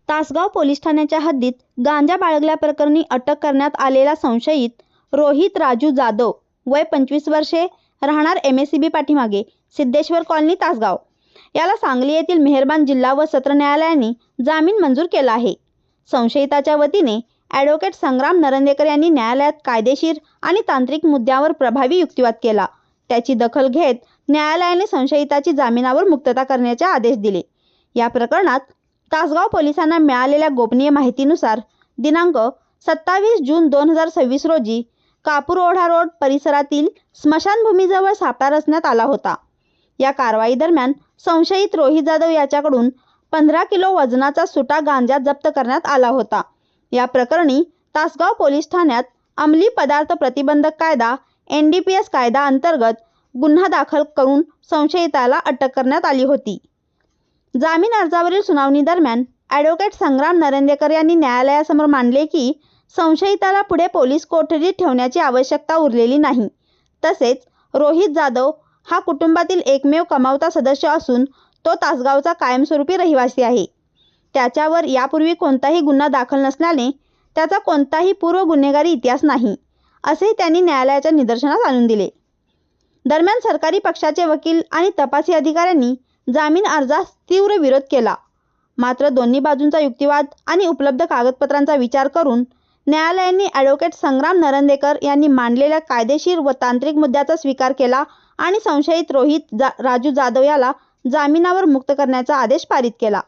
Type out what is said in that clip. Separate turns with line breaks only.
Tasgaon police ठाण्याच्या हद्दीत गांजा बाळगल्याप्रकरणी अटक करण्यात आलेला संशयित रोहित राजू जाधव वय 25 वर्षे राहणार MSCB पाठीमागे सिद्धेश्वर कॉलनी तासगाव याला सांगली येथील मेहरबान जिल्हा व सत्र न्यायालयाने जामीन मंजूर केला आहे। संशयिताच्या वतीने ॲडव्होकेट संग्राम नरंदेकर यांनी न्यायालयात कायदेशीर आणि तांत्रिक मुद्द्यावर प्रभावी युक्तिवाद केला। त्याची दखल घेत न्यायालयाने संशयिताची जामिनावर मुक्तता करण्याचे आदेश दिले। या प्रकरणात तासगाव पोलिसांना मिळालेल्या गोपनीय माहितीनुसार दिनांक 27 जून 2026 रोजी कापूर ओढा रोड परिसरातील स्मशानभूमीजवळ सापळा रचण्यात आला होता। या कारवाई दरम्यान संशयित रोहित जाधव याच्याकडून 15 किलो वजनाचा सुटा गांजा जप्त करण्यात आला होता। या प्रकरणी तासगाव पोलीस ठाण्यात अंमली पदार्थ प्रतिबंधक कायदा NDPS कायदा अंतर्गत गुन्हा दाखल करून संशयिताला अटक करण्यात आली होती। जामीन अर्जावरील सुनावणी दरम्यान ॲडव्होकेट संग्राम नरंदेकर यांनी न्यायालयासमोर मांडले की संशयिताला पुढे पोलीस कोठडीत ठेवण्याची आवश्यकता उरलेली नाही। तसेच रोहित जाधव हा कुटुंबातील एकमेव कमावता सदस्य असून तो तासगावचा कायमस्वरूपी रहिवासी आहे। त्याच्यावर यापूर्वी कोणताही गुन्हा दाखल नसल्याने त्याचा कोणताही पूर्व गुन्हेगारी इतिहास नाही, असे त्यांनी न्यायालयाच्या निदर्शनास आणून दिले। दरम्यान सरकारी पक्षाचे वकील आणि तपासी अधिकाऱ्यांनी जामीन अर्जास तीव्र विरोध केला। मात्र दोन्ही बाजूंचा युक्तिवाद आणि उपलब्ध कागदपत्रांचा विचार करून न्यायालयाने ॲडव्होकेट संग्राम नरंदेकर यांनी मांडलेल्या कायदेशीर व तांत्रिक मुद्द्याचा स्वीकार केला आणि संशयित रोहित राजू जाधव याला जामिनावर मुक्त करण्याचा आदेश पारित केला।